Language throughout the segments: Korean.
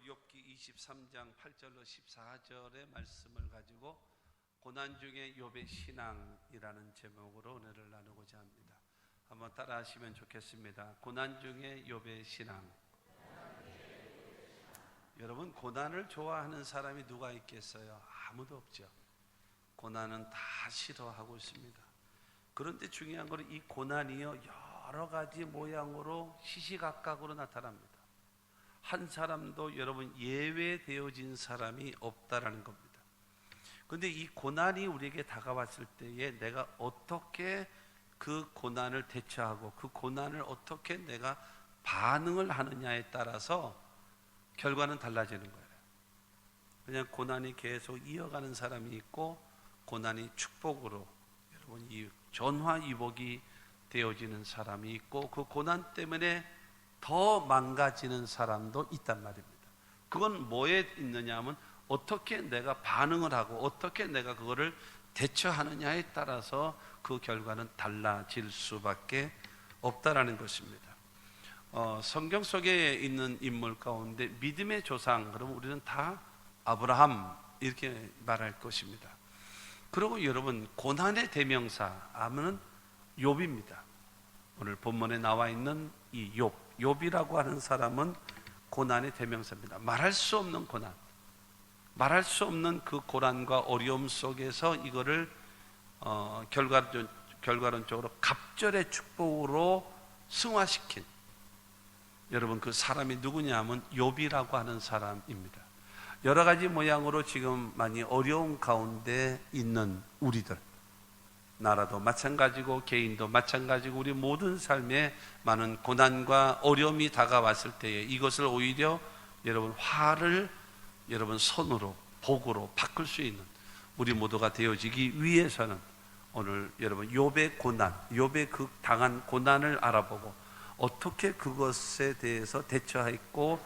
욥기 23장 8절로 14절의 말씀을 가지고 고난 중에 욥의 신앙이라는 제목으로 은혜를 나누고자 합니다. 한번 따라 하시면 좋겠습니다. 고난 중에 욥의 신앙. 여러분, 고난을 좋아하는 사람이 누가 있겠어요? 아무도 없죠. 고난은 다 싫어하고 있습니다. 그런데 중요한 것은 이 고난이요, 여러 가지 모양으로 시시각각으로 나타납니다. 한 사람도 여러분 예외되어진 사람이 없다라는 겁니다. 그런데 이 고난이 우리에게 다가왔을 때에 내가 어떻게 그 고난을 대처하고 그 고난을 어떻게 내가 반응을 하느냐에 따라서 결과는 달라지는 거예요. 그냥 고난이 계속 이어가는 사람이 있고 고난이 축복으로 여러분 이 전화위복이 되어지는 사람이 있고 그 고난 때문에 더 망가지는 사람도 있단 말입니다. 그건 뭐에 있느냐 하면 어떻게 내가 반응을 하고 어떻게 내가 그거를 대처하느냐에 따라서 그 결과는 달라질 수밖에 없다라는 것입니다. 성경 속에 있는 인물 가운데 믿음의 조상, 그러면 우리는 다 아브라함 이렇게 말할 것입니다. 그리고 여러분 고난의 대명사 하면은 욥입니다. 오늘 본문에 나와 있는 이 욥이라고 하는 사람은 고난의 대명사입니다. 말할 수 없는 고난, 말할 수 없는 그 고난과 어려움 속에서 이거를 결과론적으로 갑절의 축복으로 승화시킨 여러분 그 사람이 누구냐 하면 욥이라고 하는 사람입니다. 여러 가지 모양으로 지금 많이 어려운 가운데 있는 우리들, 나라도 마찬가지고 개인도 마찬가지고 우리 모든 삶에 많은 고난과 어려움이 다가왔을 때에 이것을 오히려 여러분 화를 여러분 선으로 복으로 바꿀 수 있는 우리 모두가 되어지기 위해서는 오늘 여러분 욥의 고난, 욥의 그 당한 고난을 알아보고 어떻게 그것에 대해서 대처했고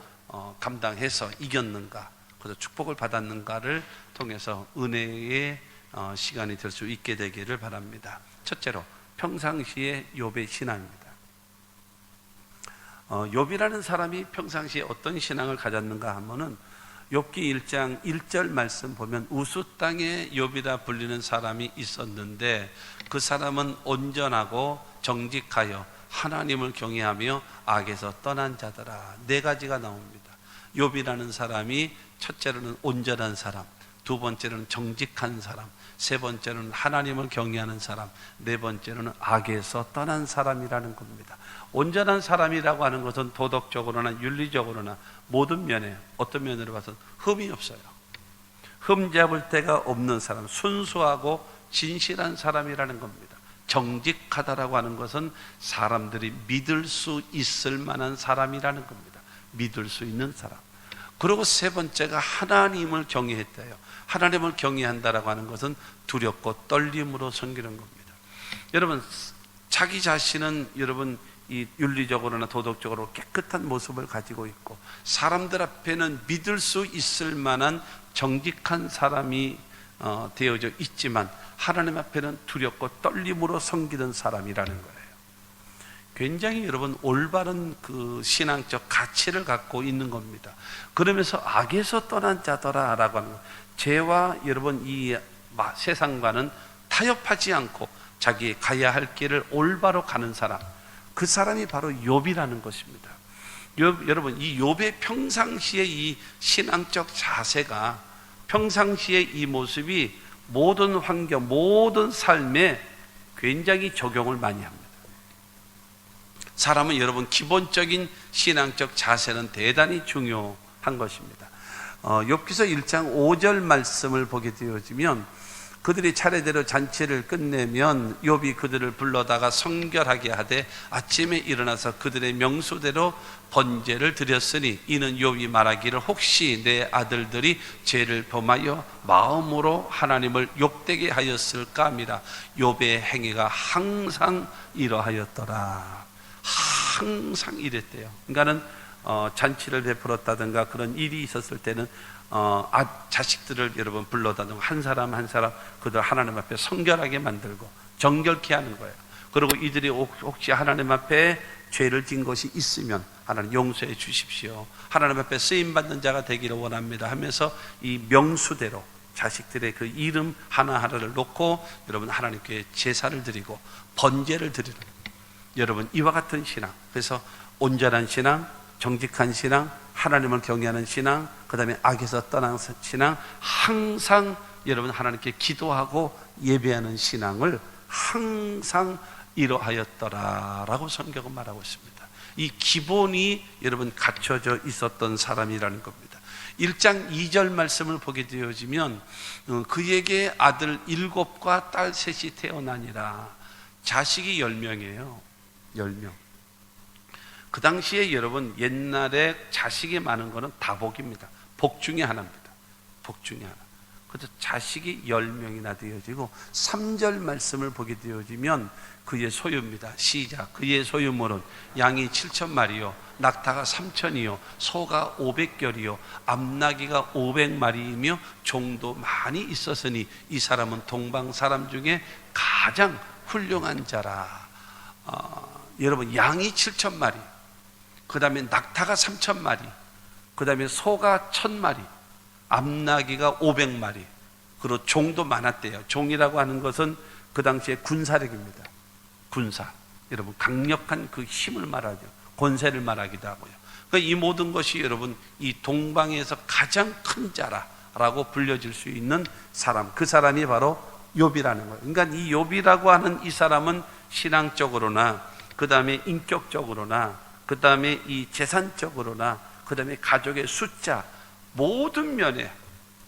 감당해서 이겼는가, 그래서 축복을 받았는가를 통해서 은혜의 시간이 될 수 있게 되기를 바랍니다. 첫째로 평상시의 욥의 신앙입니다. 욥이라는 사람이 평상시에 어떤 신앙을 가졌는가 하면은 욥기 1장 1절 말씀 보면 우수 땅에 욥이라 불리는 사람이 있었는데 그 사람은 온전하고 정직하여 하나님을 경외하며 악에서 떠난 자더라. 네 가지가 나옵니다. 욥이라는 사람이 첫째로는 온전한 사람, 두 번째로는 정직한 사람, 세 번째로는 하나님을 경외하는 사람, 네 번째로는 악에서 떠난 사람이라는 겁니다. 온전한 사람이라고 하는 것은 도덕적으로나 윤리적으로나 모든 면에 어떤 면으로 봐서 흠이 없어요. 흠 잡을 데가 없는 사람, 순수하고 진실한 사람이라는 겁니다. 정직하다라고 하는 것은 사람들이 믿을 수 있을 만한 사람이라는 겁니다. 믿을 수 있는 사람. 그리고 세 번째가 하나님을 경외했대요. 하나님을 경외한다라고 하는 것은 두렵고 떨림으로 섬기는 겁니다. 여러분 자기 자신은 여러분 이 윤리적으로나 도덕적으로 깨끗한 모습을 가지고 있고 사람들 앞에는 믿을 수 있을 만한 정직한 사람이 되어져 있지만 하나님 앞에는 두렵고 떨림으로 섬기는 사람이라는 거예요. 굉장히 여러분 올바른 그 신앙적 가치를 갖고 있는 겁니다. 그러면서 악에서 떠난 자더라라고 하는 거예요. 죄와 여러분 이 세상과는 타협하지 않고 자기 가야 할 길을 올바로 가는 사람, 그 사람이 바로 욥이라는 것입니다. 여러분 이 욥의 평상시의 이 신앙적 자세가 평상시의 이 모습이 모든 환경, 모든 삶에 굉장히 적용을 많이 합니다. 사람은 여러분 기본적인 신앙적 자세는 대단히 중요한 것입니다. 욥기서 1장 5절 말씀을 보게 되어지면 그들이 차례대로 잔치를 끝내면 욥이 그들을 불러다가 성결하게 하되 아침에 일어나서 그들의 명수대로 번제를 드렸으니 이는 욥이 말하기를 혹시 내 아들들이 죄를 범하여 마음으로 하나님을 욕되게 하였을까 합니다. 욥의 행위가 항상 이러하였더라. 항상 이랬대요. 그러니까는 잔치를 베풀었다든가 그런 일이 있었을 때는 자식들을 여러분 불러다든가 한 사람 한 사람 그들 하나님 앞에 성결하게 만들고 정결케 하는 거예요. 그리고 이들이 혹시 하나님 앞에 죄를 진 것이 있으면 하나님 용서해 주십시오. 하나님 앞에 쓰임받는 자가 되기를 원합니다 하면서 이 명수대로 자식들의 그 이름 하나하나를 놓고 여러분 하나님께 제사를 드리고 번제를 드리는 여러분 이와 같은 신앙, 그래서 온전한 신앙, 정직한 신앙, 하나님을 경외하는 신앙, 그 다음에 악에서 떠난 신앙, 항상 여러분 하나님께 기도하고 예배하는 신앙을 항상 이러하였더라라고 성경은 말하고 있습니다. 이 기본이 여러분 갖춰져 있었던 사람이라는 겁니다. 1장 2절 말씀을 보게 되어지면 그에게 아들 7과 딸 3이 태어나니라. 자식이 10명이에요 10명. 그 당시에 여러분 옛날에 자식이 많은 거는 다복입니다. 복 중에 하나입니다. 복 중에 하나. 그래서 자식이 10명이나 되어지고 3절 말씀을 보게 되어지면 그의 소유입니다. 시작. 그의 소유물은 양이 7,000마리요 낙타가 3,000이요 소가 500결이요 암나귀가 500마리이며 종도 많이 있었으니 이 사람은 동방 사람 중에 가장 훌륭한 자라. 여러분 양이 7,000마리, 그 다음에 낙타가 3,000마리, 그 다음에 소가 1,000마리, 암나귀가 500마리, 그리고 종도 많았대요. 종이라고 하는 것은 그 당시에 군사력입니다. 군사. 여러분 강력한 그 힘을 말하죠. 권세를 말하기도 하고요. 그러니까 이 모든 것이 여러분 이 동방에서 가장 큰 자라라고 불려질 수 있는 사람, 그 사람이 바로 욥이라는 거예요. 그러니까 이 욥이라고 하는 이 사람은 신앙적으로나 그 다음에 인격적으로나 그 다음에 이 재산적으로나 그 다음에 가족의 숫자 모든 면에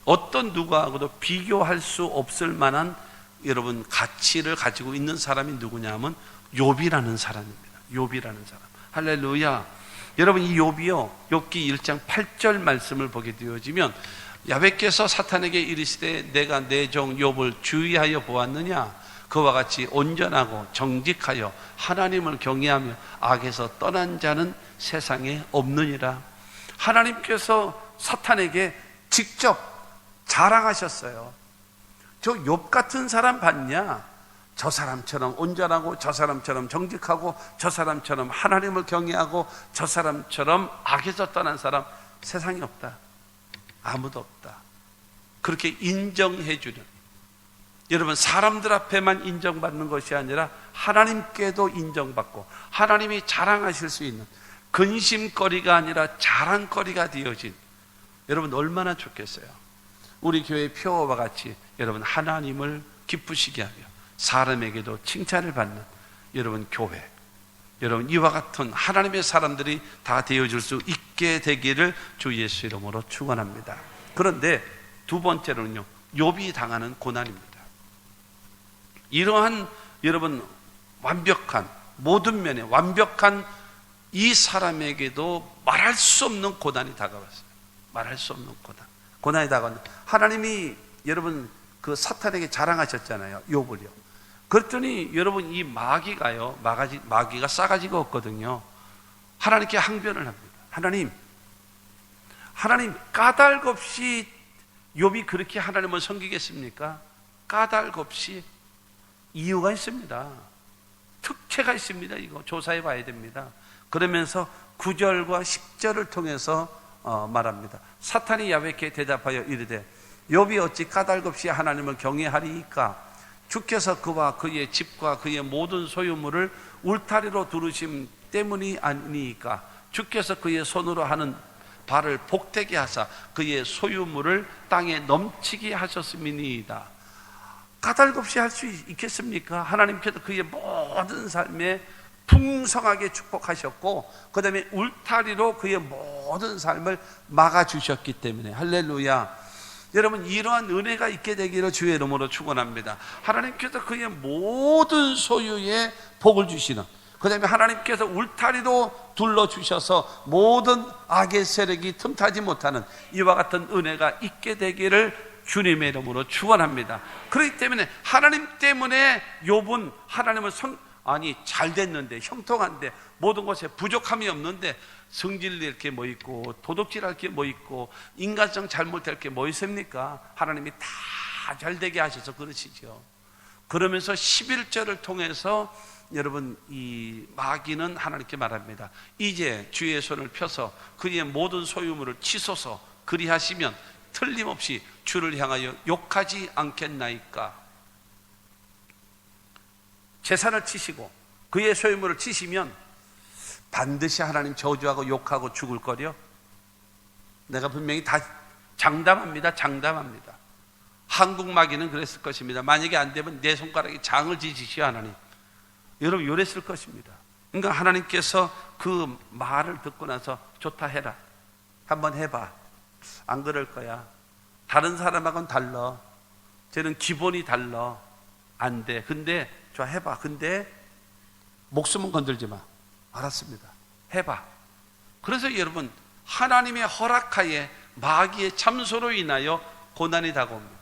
어떤 누구하고도 비교할 수 없을 만한 여러분 가치를 가지고 있는 사람이 누구냐면 욥이라는 사람입니다. 욥이라는 사람. 할렐루야. 여러분 이 욥이요 욥기 1장 8절 말씀을 보게 되어지면 야훼께서 사탄에게 이르시되 내가 내 종 욥을 주의하여 보았느냐 그와 같이 온전하고 정직하여 하나님을 경외하며 악에서 떠난 자는 세상에 없느니라. 하나님께서 사탄에게 직접 자랑하셨어요. 저 욥 같은 사람 봤냐? 저 사람처럼 온전하고 저 사람처럼 정직하고 저 사람처럼 하나님을 경외하고 저 사람처럼 악에서 떠난 사람 세상에 없다. 아무도 없다. 그렇게 인정해 주는, 여러분 사람들 앞에만 인정받는 것이 아니라 하나님께도 인정받고 하나님이 자랑하실 수 있는 근심거리가 아니라 자랑거리가 되어진, 여러분 얼마나 좋겠어요. 우리 교회 표어와 같이 여러분 하나님을 기쁘시게 하며 사람에게도 칭찬을 받는 여러분 교회, 여러분 이와 같은 하나님의 사람들이 다 되어줄 수 있게 되기를 주 예수 이름으로 축원합니다. 그런데 두 번째로는요, 욥이 당하는 고난입니다. 이러한 여러분 완벽한 모든 면에 완벽한 이 사람에게도 말할 수 없는 고난이 다가왔어요. 말할 수 없는 고난이 다가왔는데 하나님이 여러분 그 사탄에게 자랑하셨잖아요. 욥을요. 그랬더니 여러분 이 마귀가 싸가지가 없거든요. 하나님께 항변을 합니다. 하나님 까닭 없이 욥이 그렇게 하나님을 섬기겠습니까? 까닭 없이 이유가 있습니다. 특혜가 있습니다. 이거 조사해 봐야 됩니다. 그러면서 9절과 10절을 통해서 말합니다. 사탄이 야훼께 대답하여 이르되 욥이 어찌 까닭 없이 하나님을 경외하리이까? 주께서 그와 그의 집과 그의 모든 소유물을 울타리로 두르심 때문이 아니니까? 주께서 그의 손으로 하는 발을 복되게 하사 그의 소유물을 땅에 넘치게 하셨음이니이다. 까닭 없이 할 수 있겠습니까? 하나님께서 그의 모든 삶에 풍성하게 축복하셨고 그 다음에 울타리로 그의 모든 삶을 막아주셨기 때문에, 할렐루야. 여러분 이러한 은혜가 있게 되기를 주의 이름으로 축원합니다. 하나님께서 그의 모든 소유에 복을 주시는, 그 다음에 하나님께서 울타리로 둘러주셔서 모든 악의 세력이 틈타지 못하는 이와 같은 은혜가 있게 되기를 주님의 이름으로 축원합니다. 그렇기 때문에 하나님 때문에 욥은 하나님을 잘 됐는데, 형통한데, 모든 것에 부족함이 없는데 성질낼 게 뭐 있고 도둑질할 게 뭐 있고 인간성 잘못할 게 뭐 있습니까? 하나님이 다 잘되게 하셔서 그러시죠. 그러면서 11절을 통해서 여러분 이 마귀는 하나님께 말합니다. 이제 주의 손을 펴서 그의 모든 소유물을 치소서. 그리하시면 틀림없이 주를 향하여 욕하지 않겠나이까. 재산을 치시고 그의 소유물을 치시면 반드시 하나님 저주하고 욕하고 죽을 거려? 내가 분명히 다 장담합니다. 장담합니다. 한국 마귀는 그랬을 것입니다. 만약에 안 되면 내 손가락에 장을 지지시오 하나님. 여러분 요랬을 것입니다. 그러니까 하나님께서 그 말을 듣고 나서 좋다 해라. 한번 해봐. 안 그럴 거야. 다른 사람하고는 달라. 쟤는 기본이 달라. 안 돼. 근데 좋아 해봐. 근데 목숨은 건들지 마. 알았습니다. 해봐. 그래서 여러분 하나님의 허락하에 마귀의 참소로 인하여 고난이 다가옵니다.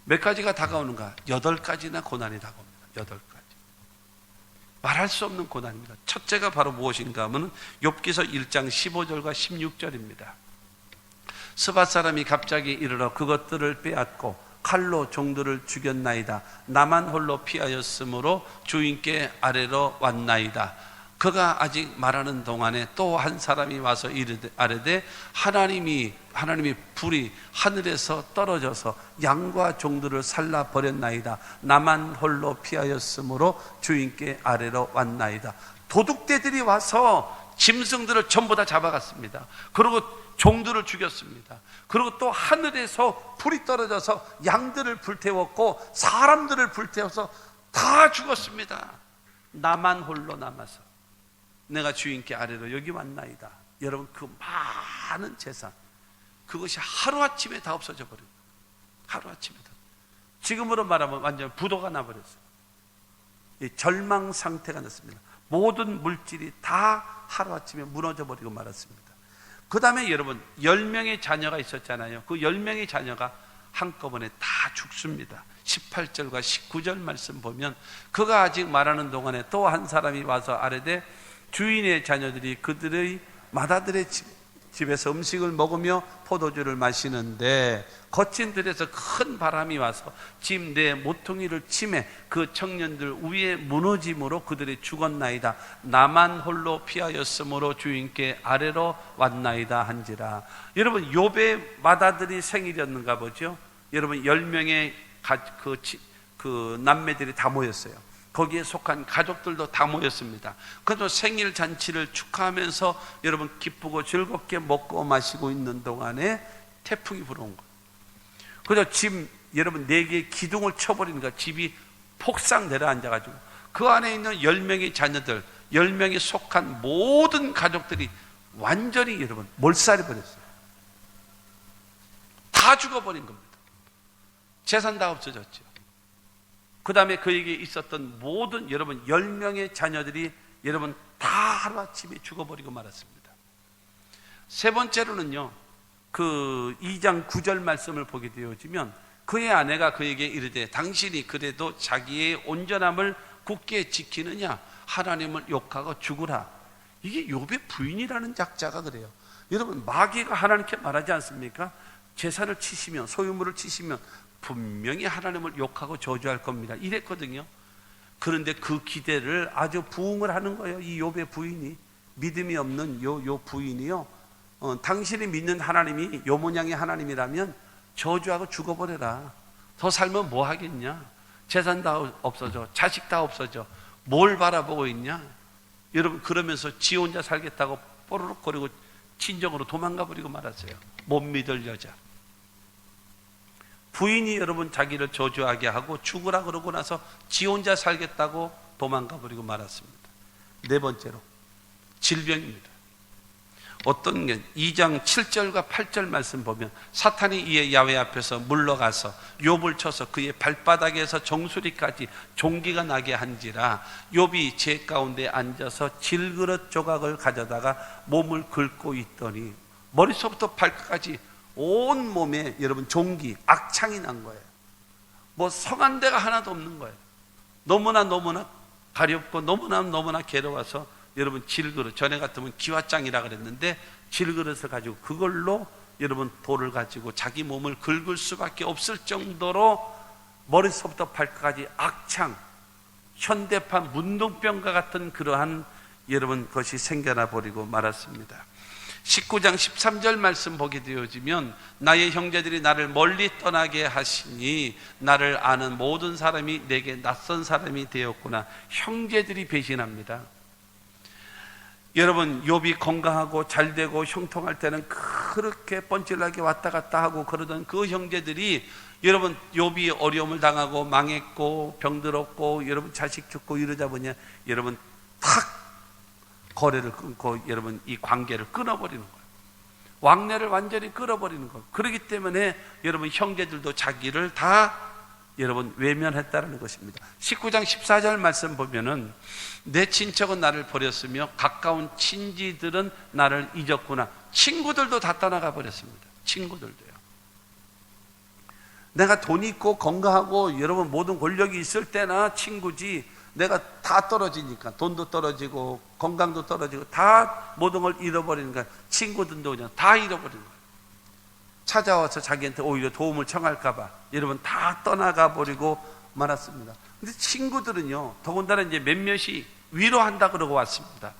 몇 가지가 다가오는가? 8가지나 고난이 다가옵니다. 8가지. 말할 수 없는 고난입니다. 첫째가 바로 무엇인가 하면 욥기서 1장 15절과 16절입니다. 스밧 사람이 갑자기 이르러 그것들을 빼앗고 칼로 종들을 죽였나이다. 나만 홀로 피하였으므로 주인께 아래로 왔나이다. 그가 아직 말하는 동안에 또 한 사람이 와서 아뢰되 하나님이 불이 하늘에서 떨어져서 양과 종들을 살라 버렸나이다. 나만 홀로 피하였으므로 주인께 아래로 왔나이다. 도둑대들이 와서 짐승들을 전부 다 잡아갔습니다. 그리고 종들을 죽였습니다. 그리고 또 하늘에서 불이 떨어져서 양들을 불태웠고 사람들을 불태워서 다 죽었습니다. 나만 홀로 남아서 내가 주인께 아래로 여기 왔나이다. 여러분 그 많은 재산 그것이 하루아침에 다 없어져 버려요. 하루아침에 다. 지금으로 말하면 완전 부도가 나버렸어요. 절망 상태가 났습니다. 모든 물질이 다 하루아침에 무너져 버리고 말았습니다. 그 다음에 여러분 10명의 자녀가 있었잖아요. 그 10명의 자녀가 한꺼번에 다 죽습니다. 18절과 19절 말씀 보면 그가 아직 말하는 동안에 또 한 사람이 와서 아뢰되 주인의 자녀들이 그들의 맏아들의 집에서 음식을 먹으며 포도주를 마시는데 거친 들에서 큰 바람이 와서 집 내 모퉁이를 치매 그 청년들 위에 무너짐으로 그들이 죽었나이다. 나만 홀로 피하였으므로 주인께 아래로 왔나이다 한지라. 여러분 욥의 맏아들이 생일이었는가 보죠. 여러분 10명의 그 남매들이 다 모였어요. 거기에 속한 가족들도 다 모였습니다. 그래도 생일 잔치를 축하하면서 여러분 기쁘고 즐겁게 먹고 마시고 있는 동안에 태풍이 불어온 거예요. 그래서 집 여러분 4개의 기둥을 쳐버리는 거야. 집이 폭삭 내려앉아가지고 그 안에 있는 10명의 자녀들 10명이 속한 모든 가족들이 완전히 여러분 몰살해 버렸어요. 다 죽어버린 겁니다. 재산 다 없어졌죠. 그 다음에 그에게 있었던 모든 여러분 10명의 자녀들이 여러분 다 하루아침에 죽어버리고 말았습니다. 세 번째로는요, 그 2장 9절 말씀을 보게 되어지면 그의 아내가 그에게 이르되 당신이 그래도 자기의 온전함을 굳게 지키느냐 하나님을 욕하고 죽으라. 이게 욥의 부인이라는 작자가 그래요. 여러분 마귀가 하나님께 말하지 않습니까? 재산을 치시면 소유물을 치시면 분명히 하나님을 욕하고 저주할 겁니다. 이랬거든요. 그런데 그 기대를 아주 부응을 하는 거예요. 이 욥의 부인이 믿음이 없는 요 부인이요. 당신이 믿는 하나님이 요 모양의 하나님이라면 저주하고 죽어버려라. 더 살면 뭐 하겠냐? 재산 다 없어져. 자식 다 없어져. 뭘 바라보고 있냐? 여러분 그러면서 지 혼자 살겠다고 뽀로록거리고 친정으로 도망가 버리고 말았어요. 못 믿을 여자. 부인이 여러분 자기를 저주하게 하고 죽으라 그러고 나서 지 혼자 살겠다고 도망가 버리고 말았습니다. 네 번째로 질병입니다. 어떤 게 2장 7절과 8절 말씀 보면 사탄이 이에 야훼 앞에서 물러가서 욥을 쳐서 그의 발바닥에서 정수리까지 종기가 나게 한지라. 욥이 제 가운데 앉아서 질그릇 조각을 가져다가 몸을 긁고 있더니 머리서부터 발끝까지 온 몸에 여러분 종기, 악창이 난 거예요. 뭐 성한 데가 하나도 없는 거예요. 너무나 가렵고 너무나 괴로워서 여러분 질그릇, 전에 같으면 기와장이라 그랬는데 질그릇을 가지고 그걸로 여러분 돌을 가지고 자기 몸을 긁을 수밖에 없을 정도로 머리서부터 발끝까지 악창, 현대판 문둥병과 같은 그러한 여러분 것이 생겨나 버리고 말았습니다. 19장 13절 말씀 보게 되어지면 나의 형제들이 나를 멀리 떠나게 하시니 나를 아는 모든 사람이 내게 낯선 사람이 되었구나. 형제들이 배신합니다. 여러분, 욥이 건강하고 잘되고 형통할 때는 그렇게 뻔질나게 왔다 갔다 하고 그러던 그 형제들이, 여러분, 욥이 어려움을 당하고 망했고 병들었고 여러분 자식 죽고 이러자 보니 여러분 탁 거래를 끊고 여러분 이 관계를 끊어버리는 거예요. 왕래를 완전히 끊어버리는 거예요. 그렇기 때문에 여러분 형제들도 자기를 다 여러분 외면했다는 것입니다. 19장 14절 말씀 보면은 내 친척은 나를 버렸으며 가까운 친지들은 나를 잊었구나. 친구들도 다 떠나가 버렸습니다. 친구들도요. 내가 돈 있고 건강하고 여러분 모든 권력이 있을 때나 친구지, 내가 다 떨어지니까 돈도 떨어지고 건강도 떨어지고 다 모든 걸 잃어버리니까 친구들도 그냥 다 잃어버리는 거예요. 찾아와서 자기한테 오히려 도움을 청할까봐 여러분 다 떠나가 버리고 말았습니다. 근데 친구들은요, 더군다나 이제 몇몇이 위로한다 그러고 왔습니다.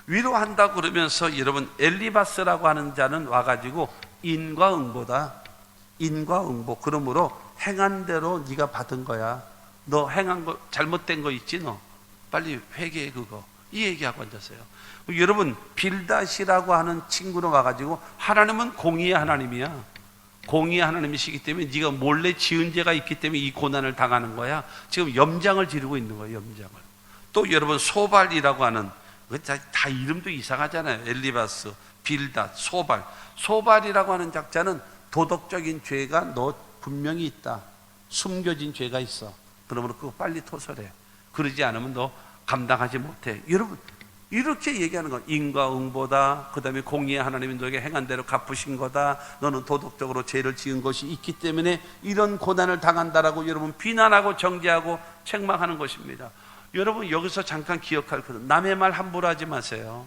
위로한다 그러면서 여러분 엘리바스라고 하는 자는 와가지고 인과응보다, 인과응보. 그러므로 행한 대로 네가 받은 거야. 너 행한 거 잘못된 거 있지, 너 빨리 회개해. 그거 이 얘기하고 앉았어요. 여러분 빌닷이라고 하는 친구는 와가지고 하나님은 공의의 하나님이야. 공의의 하나님이시기 때문에 네가 몰래 지은 죄가 있기 때문에 이 고난을 당하는 거야. 지금 염장을 지르고 있는 거예요. 염장을. 또 여러분 소발이라고 하는, 다 이름도 이상하잖아요. 엘리바스, 빌닷, 소발. 소발이라고 하는 작자는 도덕적인 죄가 너 분명히 있다. 숨겨진 죄가 있어. 그러므로 그거 빨리 토설해. 그러지 않으면 너 감당하지 못해. 여러분 이렇게 얘기하는 거. 인과응보다, 그 다음에 공의의 하나님이 너에게 행한 대로 갚으신 거다. 너는 도덕적으로 죄를 지은 것이 있기 때문에 이런 고난을 당한다라고 여러분 비난하고 정죄하고 책망하는 것입니다. 여러분 여기서 잠깐 기억할 것은 남의 말 함부로 하지 마세요.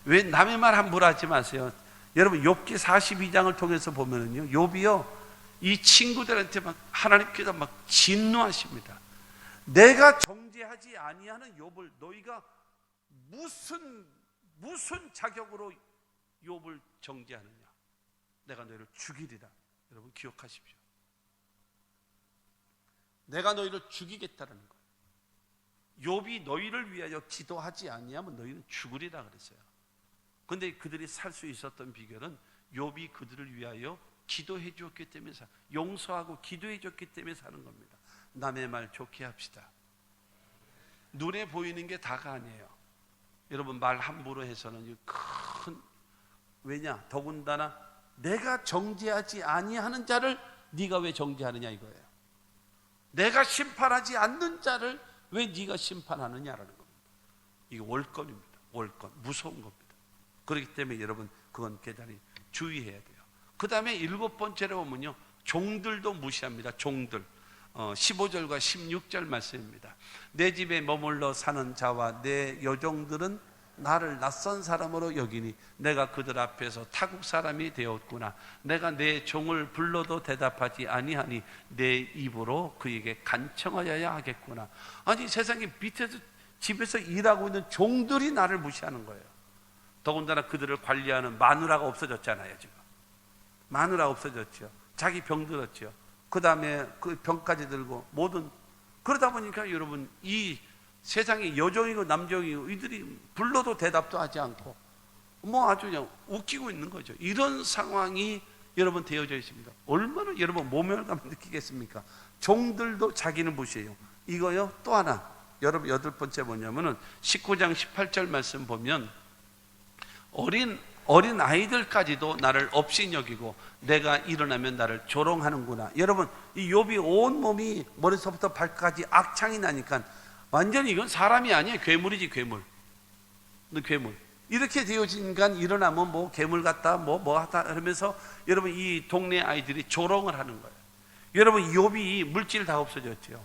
왜 남의 말 함부로 하지 마세요? 여러분 욥기 42장을 통해서 보면은요, 욥이요 이 친구들한테 막 하나님께서 막 진노하십니다. 내가 정죄하지 아니하는 욥을 너희가 무슨 자격으로 욥을 정죄하느냐? 내가 너희를 죽이리라. 여러분 기억하십시오. 내가 너희를 죽이겠다는 거예요. 욥이 너희를 위하여 기도하지 아니하면 너희는 죽으리라 그랬어요. 근데 그들이 살 수 있었던 비결은 욥이 그들을 위하여 기도해 주었기 때문에, 용서하고 기도해 줬기 때문에 사는 겁니다. 남의 말 좋게 합시다. 눈에 보이는 게 다가 아니에요. 여러분 말 함부로 해서는 큰, 왜냐? 더군다나 내가 정죄하지 아니하는 자를 네가 왜 정죄하느냐 이거예요. 내가 심판하지 않는 자를 왜 네가 심판하느냐라는 겁니다. 이게 월권입니다. 월권, 무서운 겁니다. 그렇기 때문에 여러분 그건 대단히 주의해야 돼요. 그 다음에 7번째로 보면요, 종들도 무시합니다. 종들. 15절과 16절 말씀입니다. 내 집에 머물러 사는 자와 내 여종들은 나를 낯선 사람으로 여기니 내가 그들 앞에서 타국 사람이 되었구나. 내가 내 종을 불러도 대답하지 아니하니 내 입으로 그에게 간청하여야 하겠구나. 아니 세상에 밑에서 집에서 일하고 있는 종들이 나를 무시하는 거예요. 더군다나 그들을 관리하는 마누라가 없어졌잖아요. 지금 마누라 없어졌죠. 자기 병 들었죠. 그 다음에 그 병까지 들고 모든, 그러다 보니까 여러분 이 세상에 여종이고 남종이고 이들이 불러도 대답도 하지 않고 뭐 아주 그냥 웃기고 있는 거죠. 이런 상황이 여러분 되어져 있습니다. 얼마나 여러분 모멸감을 느끼겠습니까? 종들도 자기는 무시해요. 이거요. 또 하나 여러분 8번째 뭐냐면은 19장 18절 말씀 보면 어린 아이들까지도 나를 없이 여기고 내가 일어나면 나를 조롱하는구나. 여러분 이 욥이 온 몸이 머리서부터 발까지 악창이 나니까 완전히 이건 사람이 아니에요. 괴물이지 괴물. 괴물. 이렇게 되어진간 일어나면 뭐 괴물 같다 뭐 하다 하면서 여러분 이 동네 아이들이 조롱을 하는 거예요. 여러분 욥이 물질 다 없어졌죠.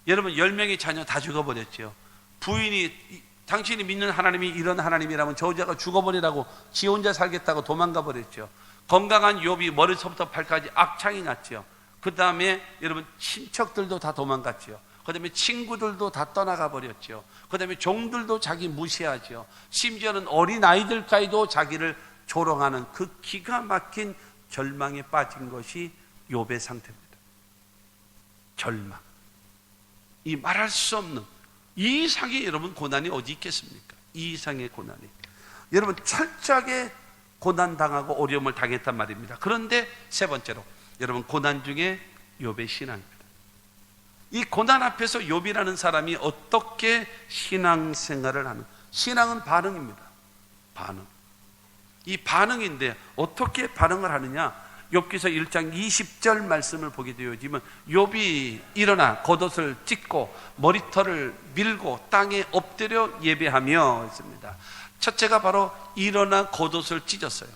여러분 10명의 자녀 다 죽어버렸죠. 부인이 당신이 믿는 하나님이 이런 하나님이라면 저 여자가 죽어버리라고 지 혼자 살겠다고 도망가 버렸죠. 건강한 욥이 머리서부터 발까지 악창이 났죠. 그 다음에 여러분 친척들도 다 도망갔죠. 그 다음에 친구들도 다 떠나가 버렸죠. 그 다음에 종들도 자기 무시하죠. 심지어는 어린아이들까지도 자기를 조롱하는 그 기가 막힌 절망에 빠진 것이 욥의 상태입니다. 절망. 이 말할 수 없는 이 이상의 여러분 고난이 어디 있겠습니까? 이 이상의 고난이. 여러분 철저하게 고난당하고 어려움을 당했단 말입니다. 그런데 세 번째로 여러분 고난 중에 욥의 신앙입니다. 이 고난 앞에서 욥이라는 사람이 어떻게 신앙생활을 하는, 신앙은 반응입니다. 반응. 이 반응인데 어떻게 반응을 하느냐? 욥기서 1장 20절 말씀을 보게 되어지면 욥이 일어나 겉옷을 찢고 머리털을 밀고 땅에 엎드려 예배하며 있습니다. 첫째가 바로 일어나 겉옷을 찢었어요.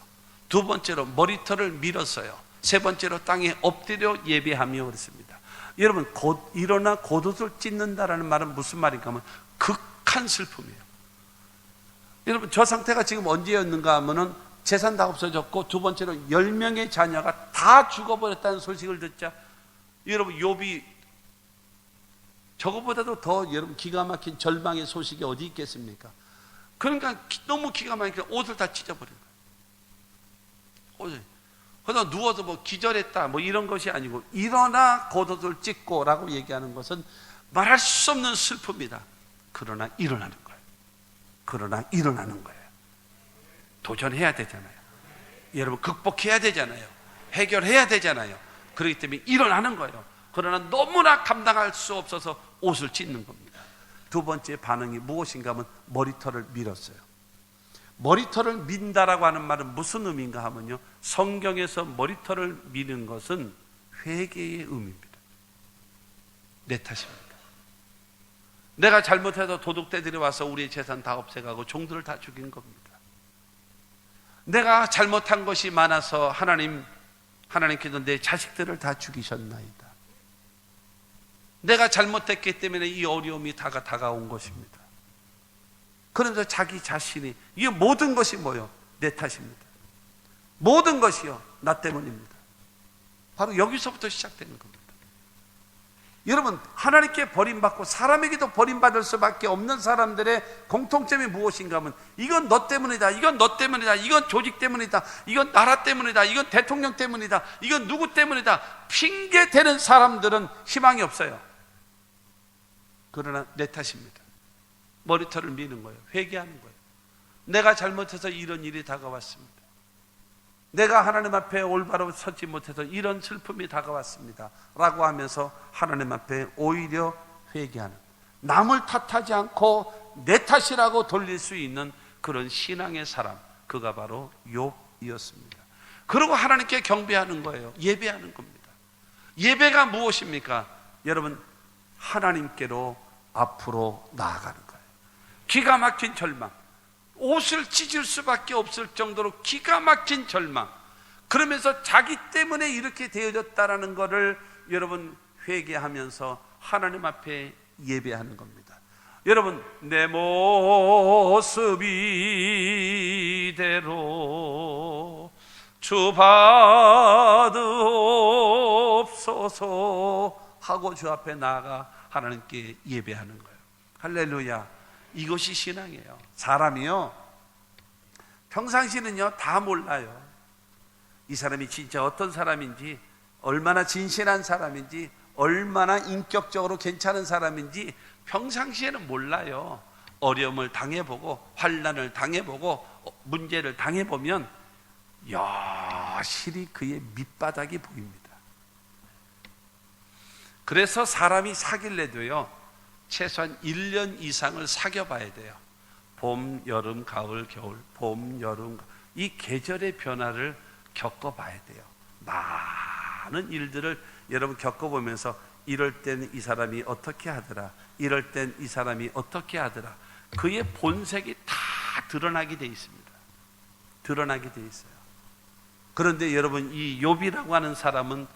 두 번째로 머리털을 밀었어요. 세 번째로 땅에 엎드려 예배하며 그랬습니다. 여러분 일어나 겉옷을 찢는다라는 말은 무슨 말인가 하면 극한 슬픔이에요. 여러분 저 상태가 지금 언제였는가 하면은 재산 다 없어졌고 두 번째로 10명의 자녀가 다 죽어버렸다는 소식을 듣자 여러분 욥이 저거보다도 더 여러분 기가 막힌 절망의 소식이 어디 있겠습니까? 그러니까 너무 기가 막히니까 옷을 다 찢어버린 거예요. 그러다 누워서 뭐 기절했다 뭐 이런 것이 아니고 일어나 겉옷을 찢고 라고 얘기하는 것은 말할 수 없는 슬픔이다. 그러나 일어나는 거예요. 그러나 일어나는 거예요. 도전해야 되잖아요. 여러분 극복해야 되잖아요. 해결해야 되잖아요. 그렇기 때문에 일어나는 거예요. 그러나 너무나 감당할 수 없어서 옷을 찢는 겁니다. 두 번째 반응이 무엇인가 하면 머리털을 밀었어요. 머리털을 민다라고 하는 말은 무슨 의미인가 하면요, 성경에서 머리털을 미는 것은 회개의 의미입니다. 내 탓입니다. 내가 잘못해서 도둑떼들이 와서 우리의 재산 다 없애가고 종들을 다 죽인 겁니다. 내가 잘못한 것이 많아서 하나님께서 내 자식들을 다 죽이셨나이다. 내가 잘못했기 때문에 이 어려움이 다가온 것입니다. 그래서 자기 자신이 이 모든 것이 뭐요? 내 탓입니다. 모든 것이요 나 때문입니다. 바로 여기서부터 시작되는 겁니다. 여러분 하나님께 버림받고 사람에게도 버림받을 수밖에 없는 사람들의 공통점이 무엇인가 하면 이건 너 때문이다, 이건 너 때문이다, 이건 조직 때문이다, 이건 나라 때문이다, 이건 대통령 때문이다, 이건 누구 때문이다. 핑계 대는 사람들은 희망이 없어요. 그러나 내 탓입니다. 머리털을 미는 거예요. 회개하는 거예요. 내가 잘못해서 이런 일이 다가왔습니다. 내가 하나님 앞에 올바로 서지 못해서 이런 슬픔이 다가왔습니다 라고 하면서 하나님 앞에 오히려 회개하는, 남을 탓하지 않고 내 탓이라고 돌릴 수 있는 그런 신앙의 사람, 그가 바로 욥이었습니다. 그리고 하나님께 경배하는 거예요. 예배하는 겁니다. 예배가 무엇입니까? 여러분 하나님께로 앞으로 나아가는 거예요. 기가 막힌 절망, 옷을 찢을 수밖에 없을 정도로 기가 막힌 절망, 그러면서 자기 때문에 이렇게 되어졌다라는 것을 여러분 회개하면서 하나님 앞에 예배하는 겁니다. 여러분 내 모습 이대로 주 받으옵소서 하고 주 앞에 나아가 하나님께 예배하는 거예요. 할렐루야. 이것이 신앙이에요. 사람이요 평상시는요 다 몰라요. 이 사람이 진짜 어떤 사람인지, 얼마나 진실한 사람인지, 얼마나 인격적으로 괜찮은 사람인지 평상시에는 몰라요. 어려움을 당해보고 환난을 당해보고 문제를 당해보면 여실히 그의 밑바닥이 보입니다. 그래서 사람이 사귈래도요 최소한 1년 이상을 사귀어봐야 돼요. 봄, 여름, 가을, 겨울, 봄, 여름, 이 계절의 변화를 겪어봐야 돼요. 많은 일들을 여러분 겪어보면서 이럴 땐 이 사람이 어떻게 하더라, 이럴 땐 이 사람이 어떻게 하더라, 그의 본색이 다 드러나게 돼 있습니다. 드러나게 돼 있어요. 그런데 여러분 이 욥이라고 하는 사람은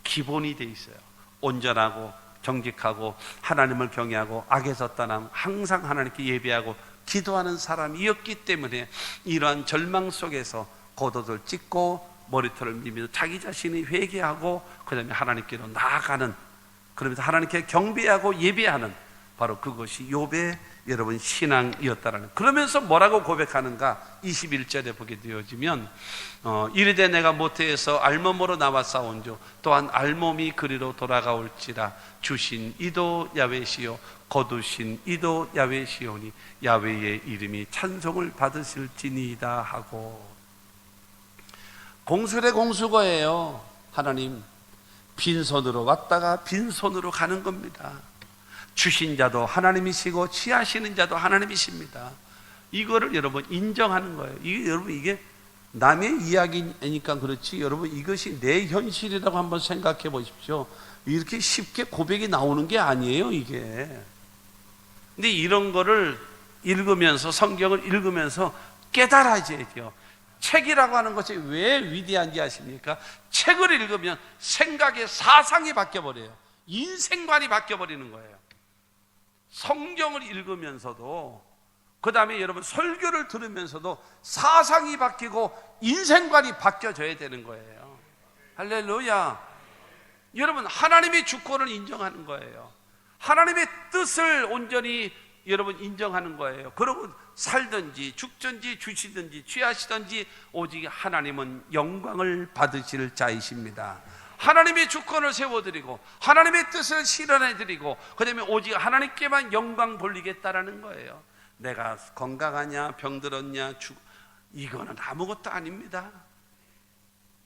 기본이 돼 있어요. 온전하고 정직하고 하나님을 경외하고 악에서 떠남 항상 하나님께 예배하고 기도하는 사람이었기 때문에 이러한 절망 속에서 겉옷을 찢고 머리털을 밀며 자기 자신이 회개하고 그 다음에 하나님께로 나아가는 그러면서 하나님께 경배하고 예배하는 바로 그것이 욥의 여러분 신앙이었다라는. 그러면서 뭐라고 고백하는가? 21절에 보게 되어지면 이르되 내가 모태에서 알몸으로 나와 싸운즉 또한 알몸이 그리로 돌아가올지라 주신 이도 야훼시요 거두신 이도 야훼시오니 야훼의 이름이 찬송을 받으실지니이다 하고. 공술의 공수거예요. 하나님 빈손으로 왔다가 빈손으로 가는 겁니다. 주신 자도 하나님이시고 취하시는 자도 하나님이십니다. 이거를 여러분 인정하는 거예요. 이게 남의 이야기니까 그렇지, 여러분 이것이 내 현실이라고 한번 생각해 보십시오. 이렇게 쉽게 고백이 나오는 게 아니에요, 이게. 근데 이런 거를 읽으면서, 성경을 읽으면서 깨달아져야 돼요. 책이라고 하는 것이 왜 위대한지 아십니까? 책을 읽으면 생각의 사상이 바뀌어버려요. 인생관이 바뀌어버리는 거예요. 성경을 읽으면서도, 그 다음에 여러분 설교를 들으면서도 사상이 바뀌고 인생관이 바뀌어져야 되는 거예요. 할렐루야. 여러분 하나님의 주권을 인정하는 거예요. 하나님의 뜻을 온전히 여러분 인정하는 거예요. 그러고 살든지 죽든지 주시든지 취하시든지 오직 하나님은 영광을 받으실 자이십니다. 하나님의 주권을 세워드리고 하나님의 뜻을 실현해드리고 그 다음에 오직 하나님께만 영광 돌리겠다라는 거예요. 내가 건강하냐 병들었냐 이거는 아무것도 아닙니다.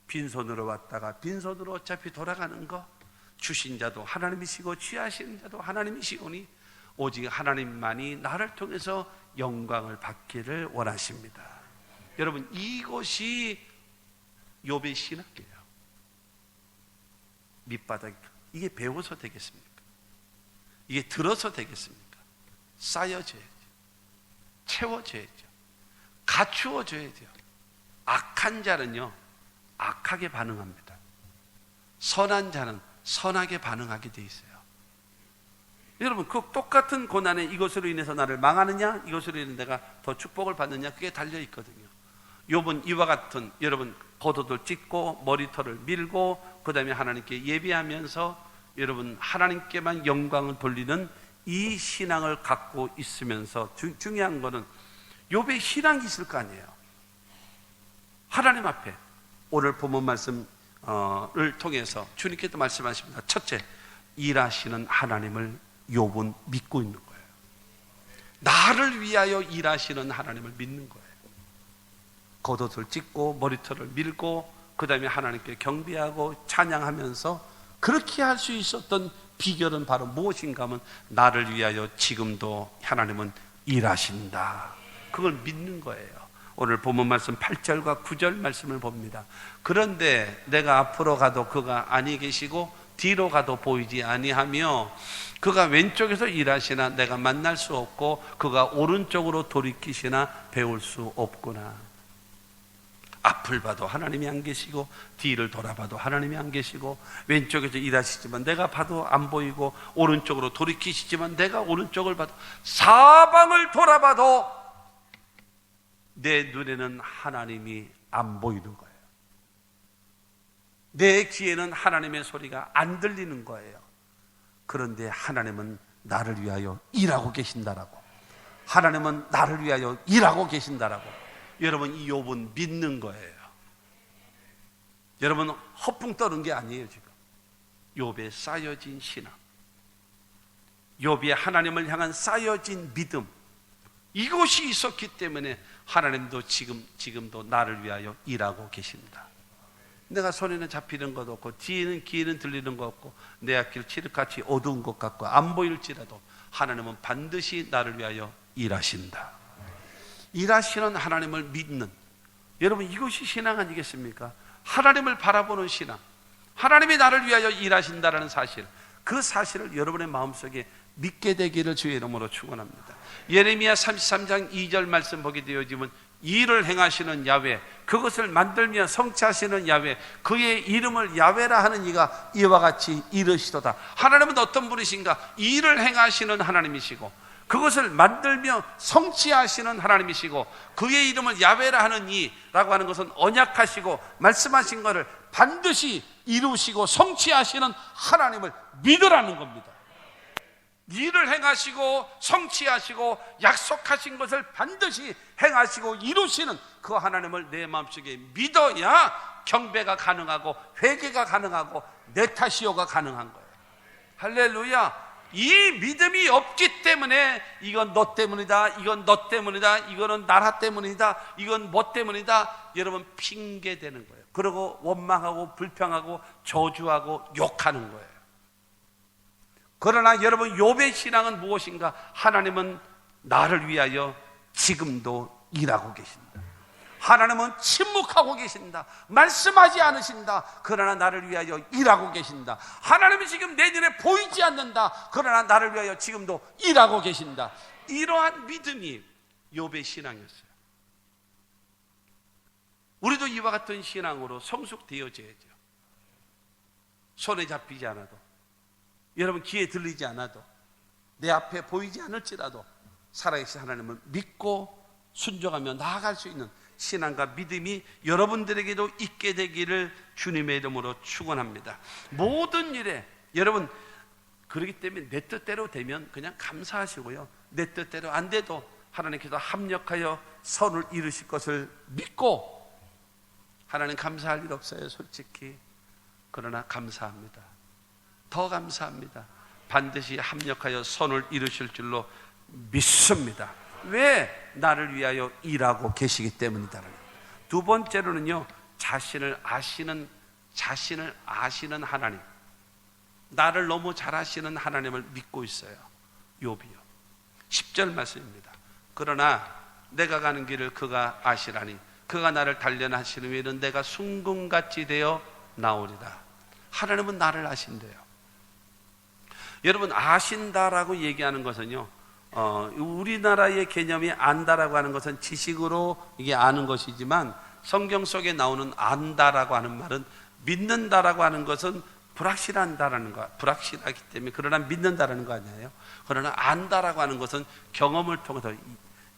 빈손으로 왔다가 빈손으로 어차피 돌아가는 거, 주신 자도 하나님이시고 취하시는 자도 하나님이시오니 오직 하나님만이 나를 통해서 영광을 받기를 원하십니다. 여러분 이것이 욥의 신학이에요. 밑바닥, 이게 배워서 되겠습니까? 이게 들어서 되겠습니까? 쌓여져야죠. 채워져야죠. 갖추어져야 돼요. 악한 자는요 악하게 반응합니다. 선한 자는 선하게 반응하게 돼 있어요. 여러분 그 똑같은 고난에 이것으로 인해서 나를 망하느냐 이것으로 인해서 내가 더 축복을 받느냐 그게 달려 있거든요. 욥은 이와 같은 여러분 겉옷을 찢고 머리털을 밀고 그 다음에 하나님께 예배하면서 여러분 하나님께만 영광을 돌리는 이 신앙을 갖고 있으면서 중요한 거는 욥의 신앙이 있을 거 아니에요. 하나님 앞에 오늘 본문 말씀을 통해서 주님께서 말씀하십니다. 첫째, 일하시는 하나님을 욥은 믿고 있는 거예요. 나를 위하여 일하시는 하나님을 믿는 거예요. 겉옷을 찢고 머리털을 밀고 그 다음에 하나님께 경배하고 찬양하면서 그렇게 할 수 있었던 비결은 바로 무엇인가 하면 나를 위하여 지금도 하나님은 일하신다. 그걸 믿는 거예요. 오늘 본문 말씀 8절과 9절 말씀을 봅니다. 그런데 내가 앞으로 가도 그가 아니 계시고 뒤로 가도 보이지 아니하며 그가 왼쪽에서 일하시나 내가 만날 수 없고 그가 오른쪽으로 돌이키시나 배울 수 없구나. 앞을 봐도 하나님이 안 계시고 뒤를 돌아봐도 하나님이 안 계시고 왼쪽에서 일하시지만 내가 봐도 안 보이고 오른쪽으로 돌이키시지만 내가 오른쪽을 봐도 사방을 돌아봐도 내 눈에는 하나님이 안 보이는 거예요. 내 귀에는 하나님의 소리가 안 들리는 거예요. 그런데 하나님은 나를 위하여 일하고 계신다라고. 하나님은 나를 위하여 일하고 계신다라고. 여러분 이 욥은 믿는 거예요. 여러분 허풍 떠는 게 아니에요. 지금 욥에 쌓여진 신앙, 욥이 하나님을 향한 쌓여진 믿음, 이것이 있었기 때문에 하나님도 지금도 나를 위하여 일하고 계신다. 내가 손에는 잡히는 것 없고 뒤에는 귀에는 들리는 것 없고 내 앞길 칠흑같이 어두운 것 같고 안 보일지라도 하나님은 반드시 나를 위하여 일하신다. 일하시는 하나님을 믿는, 여러분 이것이 신앙 아니겠습니까? 하나님을 바라보는 신앙, 하나님이 나를 위하여 일하신다라는 사실, 그 사실을 여러분의 마음속에 믿게 되기를 주의 이름으로 축원합니다. 예레미야 33장 2절 말씀 보게 되어지면 일을 행하시는 야훼, 그것을 만들며 성취하시는 야훼, 그의 이름을 야훼라 하는 이가 이와 같이 이르시도다. 하나님은 어떤 분이신가? 일을 행하시는 하나님이시고 그것을 만들며 성취하시는 하나님이시고 그의 이름을 야훼라 하는 이라고 하는 것은 언약하시고 말씀하신 것을 반드시 이루시고 성취하시는 하나님을 믿으라는 겁니다. 일을 행하시고 성취하시고 약속하신 것을 반드시 행하시고 이루시는 그 하나님을 내 마음속에 믿어야 경배가 가능하고 회개가 가능하고 내 탓이요가 가능한 거예요. 할렐루야. 이 믿음이 없기 때문에 이건 너 때문이다, 이건 너 때문이다, 이거는 나라 때문이다, 이건 뭐 때문이다, 여러분 핑계 대는 거예요. 그리고 원망하고 불평하고 저주하고 욕하는 거예요. 그러나 여러분 욥의 신앙은 무엇인가? 하나님은 나를 위하여 지금도 일하고 계신다. 하나님은 침묵하고 계신다. 말씀하지 않으신다. 그러나 나를 위하여 일하고 계신다. 하나님은 지금 내 눈에 보이지 않는다. 그러나 나를 위하여 지금도 일하고 계신다. 이러한 믿음이 욥의 신앙이었어요. 우리도 이와 같은 신앙으로 성숙되어져야죠. 손에 잡히지 않아도, 여러분 귀에 들리지 않아도, 내 앞에 보이지 않을지라도 살아계신 하나님을 믿고 순종하며 나아갈 수 있는 신앙과 믿음이 여러분들에게도 있게 되기를 주님의 이름으로 축원합니다. 모든 일에 여러분, 그렇기 때문에 내 뜻대로 되면 그냥 감사하시고요, 내 뜻대로 안 돼도 하나님께서 합력하여 선을 이루실 것을 믿고, 하나님 감사할 일 없어요 솔직히. 그러나 감사합니다. 더 감사합니다. 반드시 합력하여 선을 이루실 줄로 믿습니다. 왜? 나를 위하여 일하고 계시기 때문이다. 두 번째로는요, 자신을 아시는 하나님, 나를 너무 잘 아시는 하나님을 믿고 있어요. 욥이요. 10절 말씀입니다. 그러나 내가 가는 길을 그가 아시라니 그가 나를 단련하시는 후에는 내가 순금같이 되어 나오리라. 하나님은 나를 아신대요. 여러분, 아신다라고 얘기하는 것은요, 우리나라의 개념이 안다라고 하는 것은 지식으로 이게 아는 것이지만, 성경 속에 나오는 안다라고 하는 말은 믿는다라고 하는 것은 불확실한다라는 거, 불확실하기 때문에 그러나 믿는다라는 거 아니에요. 그러나 안다라고 하는 것은 경험을 통해서,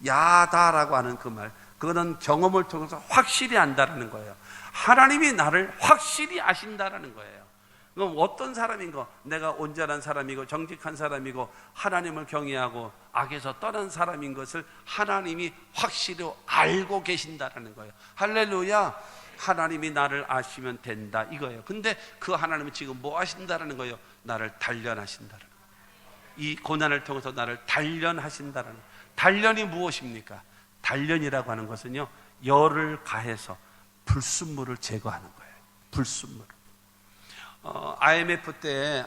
야다라고 하는 그 말, 그거는 경험을 통해서 확실히 안다라는 거예요. 하나님이 나를 확실히 아신다라는 거예요. 그럼 어떤 사람인가? 내가 온전한 사람이고 정직한 사람이고 하나님을 경외하고 악에서 떠난 사람인 것을 하나님이 확실히 알고 계신다라는 거예요. 할렐루야. 하나님이 나를 아시면 된다 이거예요. 근데 그 하나님은 지금 뭐 하신다라는 거예요? 나를 단련하신다라는 거예요. 이 고난을 통해서 나를 단련하신다라는 거예요. 단련이 무엇입니까? 단련이라고 하는 것은요, 열을 가해서 불순물을 제거하는 거예요. 불순물. IMF 때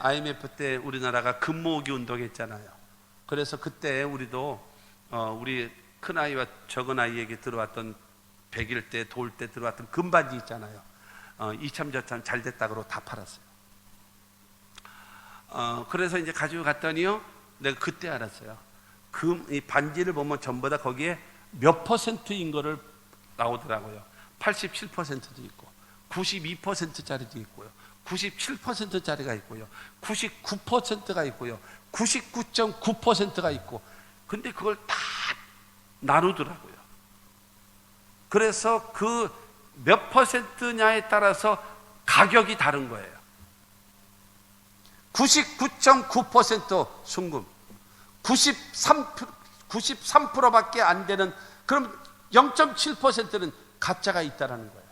우리나라가 금모으기 운동했잖아요. 그래서 그때 우리도 우리 큰 아이와 적은 아이에게 들어왔던 100일 때 도울 때 들어왔던 금반지 있잖아요. 이참 저참 잘 됐다고 다 팔았어요. 그래서 이제 가지고 갔더니요, 내가 그때 알았어요. 이 반지를 보면 전부 다 거기에 몇 퍼센트인 거를 나오더라고요. 87%도 있고 92%짜리도 있고요, 97%짜리가 있고요, 99%가 있고요, 99.9%가 있고, 근데 그걸 다 나누더라고요. 그래서 그 몇 퍼센트냐에 따라서 가격이 다른 거예요. 99.9% 순금, 93%밖에 안 되는, 그럼 0.7%는 가짜가 있다라는 거예요.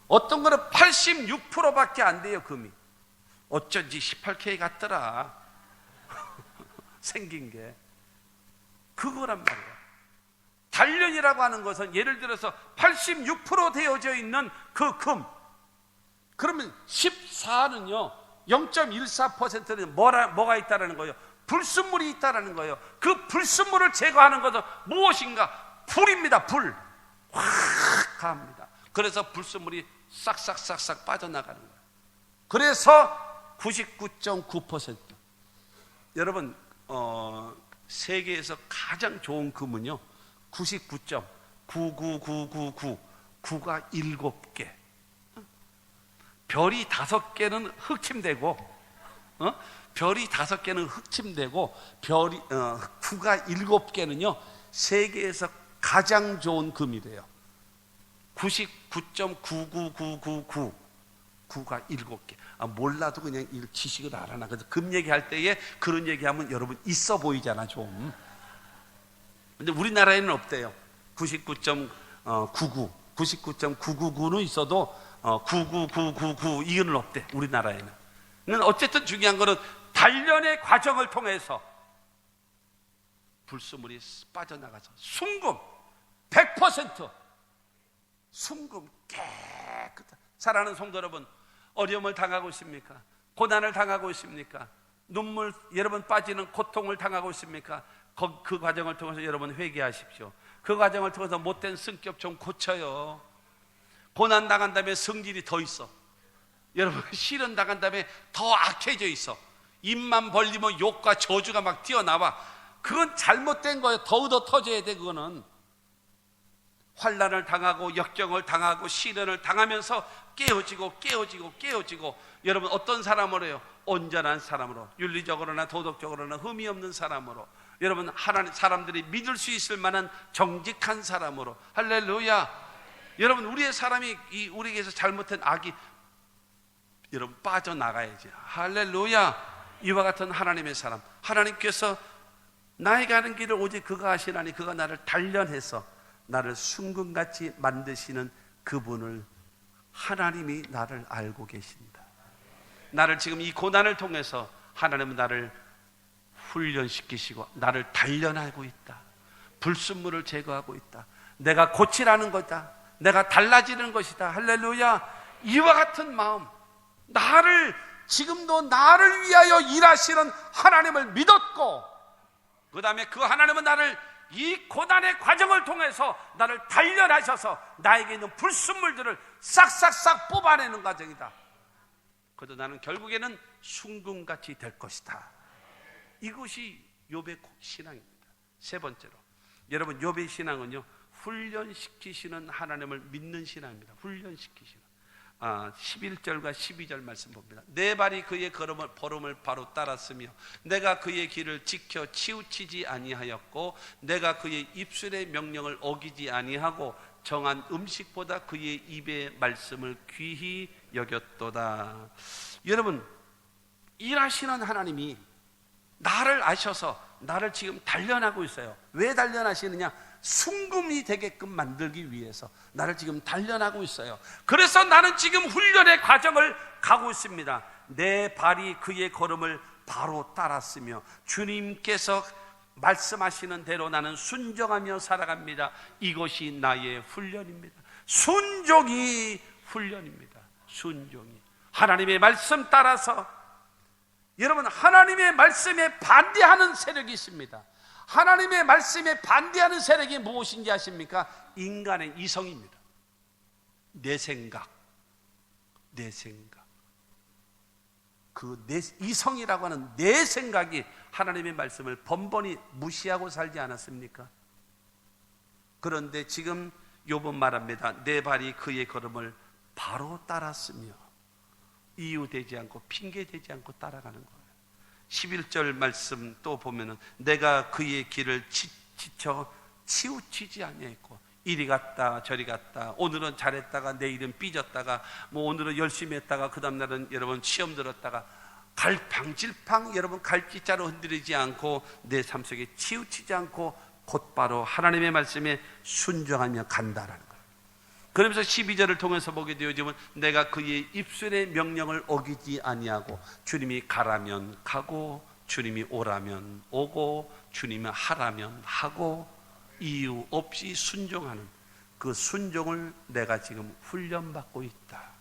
어떤 거는 86%밖에 안 돼요, 금이. 어쩐지 18K 같더라. 생긴 게. 그거란 말이에요. 단련이라고 하는 것은 예를 들어서 86% 되어져 있는 그 금, 그러면 14는요 0.14%는 뭐가 있다라는 거예요? 불순물이 있다라는 거예요. 그 불순물을 제거하는 것은 무엇인가? 불입니다. 불. 확 갑니다. 그래서 불순물이 싹싹싹싹 빠져나가는 거예요. 그래서 99.9%. 여러분, 세계에서 가장 좋은 금은요 99.99999, 9가 7개, 별이 5개는 흑침되고, 별이 5개는 흑침되고, 9가 7개는요 세계에서 가장 좋은 금이래요. 99.99999, 9가 7개. 몰라도 그냥 지식을 알아나. 그래서 금 얘기할 때에 그런 얘기하면 여러분 있어 보이잖아 좀. 근데 우리나라에는 없대요. 99.99, 99.999는 있어도 99999 이거는 없대. 우리나라에는. 어쨌든 중요한 거는 단련의 과정을 통해서 불순물이 빠져나가서 순금 100% 순금 깨끗한. 사랑하는 성도 여러분, 어려움을 당하고 있습니까? 고난을 당하고 있습니까? 눈물 여러분 빠지는 고통을 당하고 있습니까? 그 과정을 통해서 여러분 회개하십시오. 그 과정을 통해서 못된 성격 좀 고쳐요. 고난 당한 다음에 성질이 더 있어. 여러분 시련 당한 다음에 더 악해져 있어. 입만 벌리면 욕과 저주가 막 튀어나와. 그건 잘못된 거예요. 더 얻어 터져야 돼. 그거는 환난을 당하고 역경을 당하고 시련을 당하면서 깨어지고 여러분 어떤 사람으로 해요? 온전한 사람으로, 윤리적으로나 도덕적으로나 흠이 없는 사람으로, 여러분 하나님 사람들이 믿을 수 있을 만한 정직한 사람으로. 할렐루야. 여러분 우리의 사람이 우리에게서 잘못된 악이 여러분 빠져나가야지. 할렐루야. 이와 같은 하나님의 사람, 하나님께서 나에게 하는 길을 오직 그가 하시나니 그가 나를 단련해서 나를 순금같이 만드시는 그분을, 하나님이 나를 알고 계신다. 나를 지금 이 고난을 통해서 하나님은 나를 훈련시키시고 나를 단련하고 있다. 불순물을 제거하고 있다. 내가 고치라는 거다. 내가 달라지는 것이다. 할렐루야. 이와 같은 마음, 지금도 나를 위하여 일하시는 하나님을 믿었고, 그 다음에 그 하나님은 나를 이 고난의 과정을 통해서 나를 단련하셔서 나에게 있는 불순물들을 싹싹싹 뽑아내는 과정이다. 그래도 나는 결국에는 순금같이 될 것이다. 이것이 욥의 신앙입니다. 세 번째로, 여러분 욥의 신앙은요, 훈련시키시는 하나님을 믿는 신앙입니다. 훈련시키시는. 11절과 12절 말씀 봅니다. 내 발이 그의 걸음을 바로 따랐으며 내가 그의 길을 지켜 치우치지 아니하였고 내가 그의 입술의 명령을 어기지 아니하고 정한 음식보다 그의 입의 말씀을 귀히 여겼도다. 여러분, 일하시는 하나님이 나를 아셔서 나를 지금 단련하고 있어요. 왜 단련하시느냐? 순금이 되게끔 만들기 위해서 나를 지금 단련하고 있어요. 그래서 나는 지금 훈련의 과정을 가고 있습니다. 내 발이 그의 걸음을 바로 따랐으며 주님께서 말씀하시는 대로 나는 순종하며 살아갑니다. 이것이 나의 훈련입니다. 순종이 훈련입니다. 순종이. 하나님의 말씀 따라서, 여러분 하나님의 말씀에 반대하는 세력이 있습니다. 하나님의 말씀에 반대하는 세력이 무엇인지 아십니까? 인간의 이성입니다. 내 생각. 이성이라고 하는 내 생각이 하나님의 말씀을 번번이 무시하고 살지 않았습니까? 그런데 지금 욥은 말합니다. 내 발이 그의 걸음을 바로 따랐으며 이유되지 않고 핑계되지 않고 따라가는 거예요. 11절 말씀 또 보면은 내가 그의 길을 지쳐 치우치지 아니했고, 이리 갔다 저리 갔다, 오늘은 잘했다가 내일은 삐졌다가, 오늘은 열심히 했다가 그 다음날은 여러분 시험 들었다가 갈팡질팡 여러분 갈짓자로 흔들리지 않고 내 삶 속에 치우치지 않고 곧바로 하나님의 말씀에 순종하며 간다라는 거예요. 그러면서 12절을 통해서 보게 되어지면 내가 그의 입술의 명령을 어기지 아니하고, 주님이 가라면 가고 주님이 오라면 오고 주님이 하라면 하고 이유 없이 순종하는 그 순종을 내가 지금 훈련받고 있다.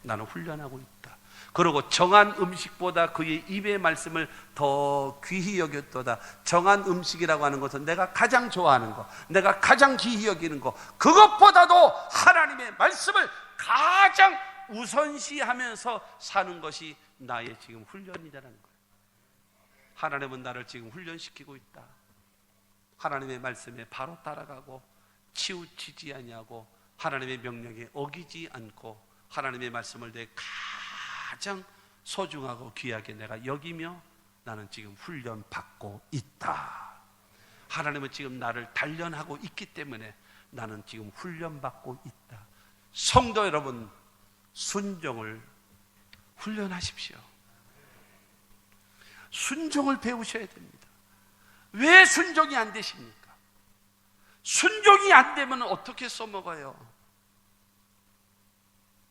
나는 훈련하고 있다. 그리고 정한 음식보다 그의 입의 말씀을 더 귀히 여겼도다. 정한 음식이라고 하는 것은 내가 가장 좋아하는 거, 내가 가장 귀히 여기는 거, 그것보다도 하나님의 말씀을 가장 우선시하면서 사는 것이 나의 지금 훈련이라는 거예요. 하나님은 나를 지금 훈련시키고 있다. 하나님의 말씀에 바로 따라가고 치우치지 아니하고 하나님의 명령에 어기지 않고 하나님의 말씀을 내 가장 소중하고 귀하게 내가 여기며 나는 지금 훈련받고 있다. 하나님은 지금 나를 단련하고 있기 때문에 나는 지금 훈련받고 있다. 성도 여러분, 순종을 훈련하십시오. 순종을 배우셔야 됩니다. 왜 순종이 안 되십니까? 순종이 안 되면 어떻게 써먹어요?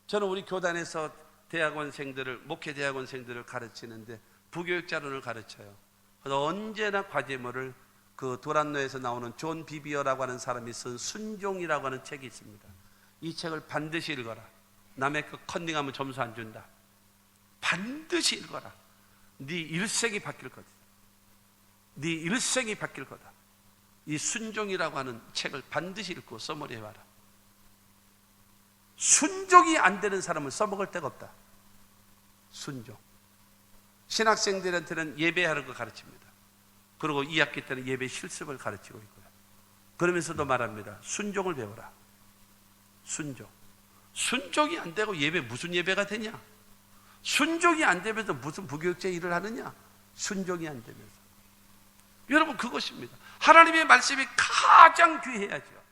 저는 우리 교단에서 대학원생들을, 목회 대학원생들을 가르치는데 부교육자론을 가르쳐요. 그래서 언제나 과제물을 그 도란노에서 나오는 존 비비어라고 하는 사람이 쓴 순종이라고 하는 책이 있습니다. 이 책을 반드시 읽어라. 남의 거 컨닝하면 점수 안 준다. 반드시 읽어라. 네 일생이 바뀔 거다. 네 일생이 바뀔 거다. 이 순종이라고 하는 책을 반드시 읽고 써머리 해봐라. 순종이 안 되는 사람은 써먹을 데가 없다. 순종. 신학생들한테는 예배하는 거 가르칩니다. 그리고 2학기 때는 예배 실습을 가르치고 있고요. 그러면서도 말합니다. 순종을 배워라. 순종. 순종이 안 되고 예배 무슨 예배가 되냐? 순종이 안 되면서 무슨 부교육자 일을 하느냐? 순종이 안 되면서. 여러분, 그것입니다. 하나님의 말씀이 가장 귀해야죠.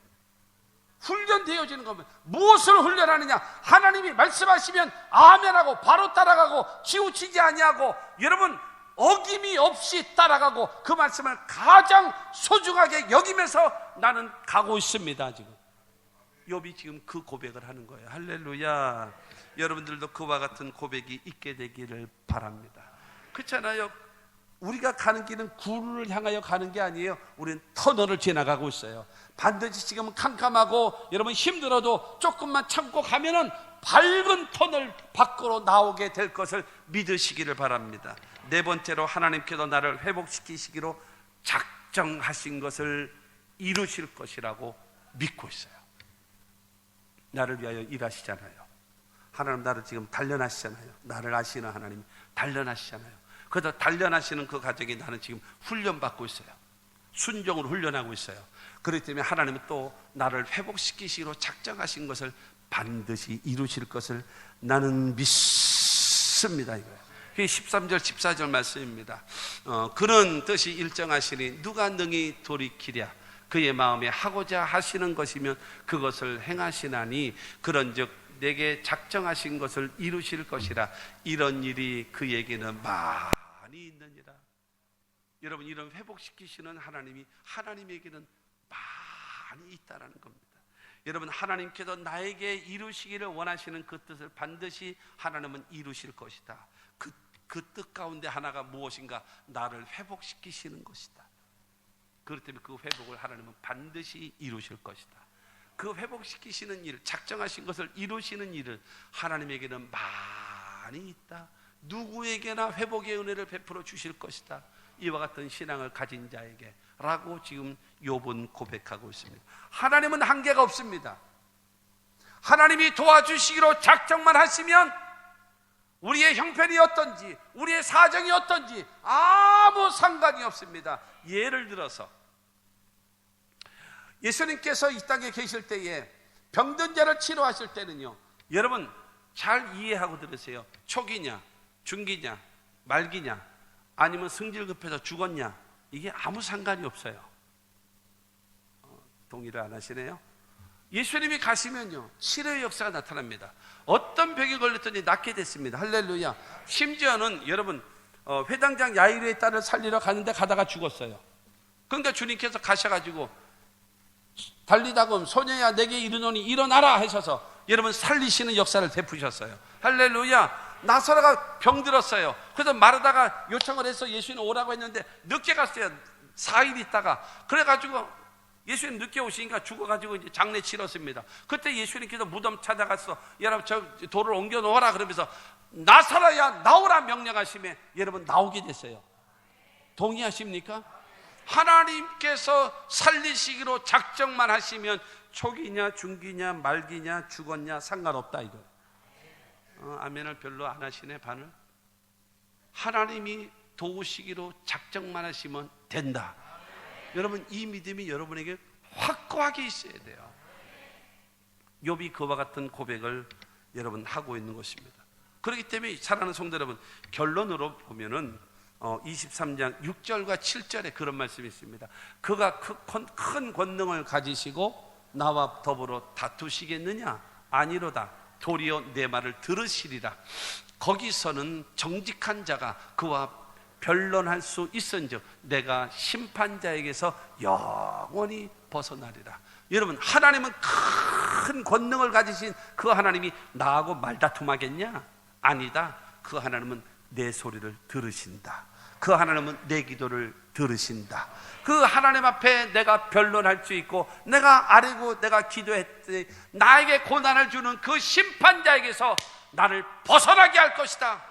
훈련되어지는 겁니다. 무엇을 훈련하느냐? 하나님이 말씀하시면 아멘하고 바로 따라가고 치우치지 아니하고, 여러분, 어김이 없이 따라가고 그 말씀을 가장 소중하게 여기면서 나는 가고 있습니다. 지금 욥이 지금 그 고백을 하는 거예요. 할렐루야. 여러분들도 그와 같은 고백이 있게 되기를 바랍니다. 그렇잖아요. 우리가 가는 길은 굴을 향하여 가는 게 아니에요. 우리는 터널을 지나가고 있어요. 반드시 지금은 캄캄하고 여러분 힘들어도 조금만 참고 가면은 밝은 터널 밖으로 나오게 될 것을 믿으시기를 바랍니다. 네 번째로, 하나님께서 나를 회복시키시기로 작정하신 것을 이루실 것이라고 믿고 있어요. 나를 위하여 일하시잖아요. 하나님 나를 지금 단련하시잖아요. 나를 아시는 하나님 단련하시잖아요. 그래서 단련하시는 그 과정에 나는 지금 훈련받고 있어요. 순종으로 훈련하고 있어요. 그렇기 때문에 하나님은 또 나를 회복시키시기로 작정하신 것을 반드시 이루실 것을 나는 믿습니다. 이거예요. 그게 13절 14절 말씀입니다. 그런 뜻이 일정하시니 누가 능히 돌이키랴. 그의 마음에 하고자 하시는 것이면 그것을 행하시나니 그런즉 내게 작정하신 것을 이루실 것이라. 이런 일이 그에게는 많이 있느니라. 여러분, 이런 회복시키시는 하나님이 하나님에게는 많이 있다라는 겁니다. 여러분, 하나님께서 나에게 이루시기를 원하시는 그 뜻을 반드시 하나님은 이루실 것이다. 그 뜻 가운데 하나가 무엇인가? 나를 회복시키시는 것이다. 그렇기 때문에 그 회복을 하나님은 반드시 이루실 것이다. 그 회복시키시는 일, 작정하신 것을 이루시는 일을 하나님에게는 많이 있다. 누구에게나 회복의 은혜를 베풀어 주실 것이다. 이와 같은 신앙을 가진 자에게 라고 지금 욥은 고백하고 있습니다. 하나님은 한계가 없습니다. 하나님이 도와주시기로 작정만 하시면 우리의 형편이 어떤지, 우리의 사정이 어떤지 아무 상관이 없습니다. 예를 들어서 예수님께서 이 땅에 계실 때에 병든 자를 치료하실 때는요, 여러분 잘 이해하고 들으세요. 초기냐, 중기냐, 말기냐, 아니면 성질 급해서 죽었냐, 이게 아무 상관이 없어요. 동의를 안 하시네요. 예수님이 가시면요, 치료의 역사가 나타납니다. 어떤 병에 걸렸더니 낫게 됐습니다. 할렐루야. 심지어는 여러분, 회당장 야이로의 딸을 살리러 가는데 가다가 죽었어요. 그러니까 주님께서 가셔가지고 달리다금 소녀야 내게 이르노니 일어나라 하셔서 여러분 살리시는 역사를 베푸셨어요. 할렐루야. 나사로가 병들었어요. 그래서 마르다가 요청을 해서 예수님 오라고 했는데 늦게 갔어요. 4일 있다가. 그래가지고 예수님 늦게 오시니까 죽어가지고 이제 장례 치렀습니다. 그때 예수님께서 무덤 찾아가서 여러분 저 돌을 옮겨 놓아라 그러면서 나사로야 나오라 명령하시면 여러분 나오게 됐어요. 동의하십니까? 하나님께서 살리시기로 작정만 하시면 초기냐 중기냐 말기냐 죽었냐 상관없다 이거. 아멘을 별로 안 하시네 반을. 하나님이 도우시기로 작정만 하시면 된다. 여러분 이 믿음이 여러분에게 확고하게 있어야 돼요. 욥이 그와 같은 고백을 여러분 하고 있는 것입니다. 그렇기 때문에 사랑하는 성도 여러분, 결론으로 보면은 23장 6절과 7절에 그런 말씀이 있습니다. 그가 큰 권능을 가지시고 나와 더불어 다투시겠느냐? 아니로다. 도리어 내 말을 들으시리라. 거기서는 정직한 자가 그와 변론할 수 있은즉 내가 심판자에게서 영원히 벗어나리라. 여러분, 하나님은 큰 권능을 가지신 그 하나님이 나하고 말다툼하겠냐? 아니다. 그 하나님은 내 소리를 들으신다. 그 하나님은 내 기도를 들으신다. 그 하나님 앞에 내가 변론할 수 있고, 내가 아뢰고 내가 기도했더니 나에게 고난을 주는 그 심판자에게서 나를 벗어나게 할 것이다.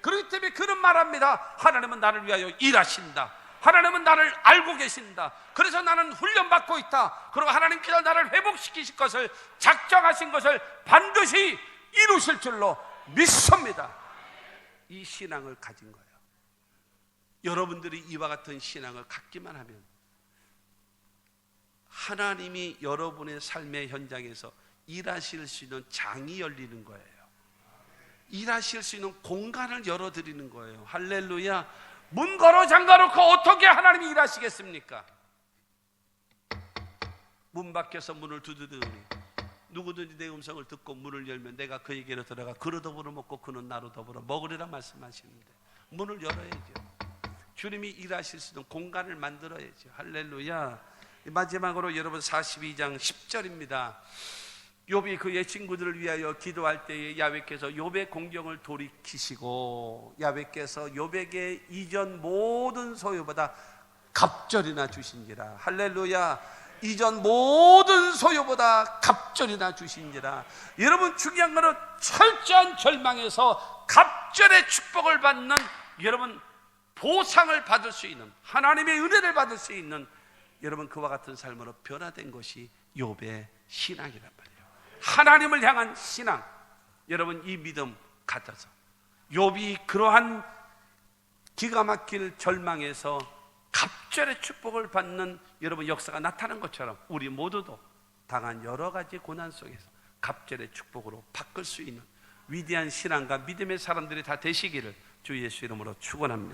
그렇기 때문에 그는 말합니다. 하나님은 나를 위하여 일하신다. 하나님은 나를 알고 계신다. 그래서 나는 훈련받고 있다. 그리고 하나님께서 나를 회복시키실 것을, 작정하신 것을 반드시 이루실 줄로 믿습니다. 이 신앙을 가진 거예요. 여러분들이 이와 같은 신앙을 갖기만 하면 하나님이 여러분의 삶의 현장에서 일하실 수 있는 장이 열리는 거예요. 일하실 수 있는 공간을 열어드리는 거예요. 할렐루야. 문 걸어 잠가놓고 어떻게 하나님이 일하시겠습니까? 문 밖에서 문을 두드리니 누구든지 내 음성을 듣고 문을 열면 내가 그에게로 들어가 그로 더불어 먹고 그는 나로 더불어 먹으리라 말씀하시는데, 문을 열어야죠. 주님이 일하실 수 있는 공간을 만들어야죠. 할렐루야. 마지막으로 여러분 42장 10절입니다. 욥이 그의 친구들을 위하여 기도할 때에 야훼께서 욥의 공경을 돌이키시고 야훼께서 욥에게 이전 모든 소유보다 갑절이나 주신지라. 할렐루야. 이전 모든 소유보다 갑절이나 주신지라. 여러분, 중요한 것은 철저한 절망에서 갑절의 축복을 받는, 여러분 보상을 받을 수 있는, 하나님의 은혜를 받을 수 있는, 여러분 그와 같은 삶으로 변화된 것이 욥의 신앙이란 말이에요. 하나님을 향한 신앙. 여러분, 이 믿음 같아서 욥이 그러한 기가 막힐 절망에서 갑절의 축복을 받는 여러분 역사가 나타난 것처럼 우리 모두도 당한 여러 가지 고난 속에서 갑절의 축복으로 바꿀 수 있는 위대한 신앙과 믿음의 사람들이 다 되시기를 주 예수 이름으로 축원합니다.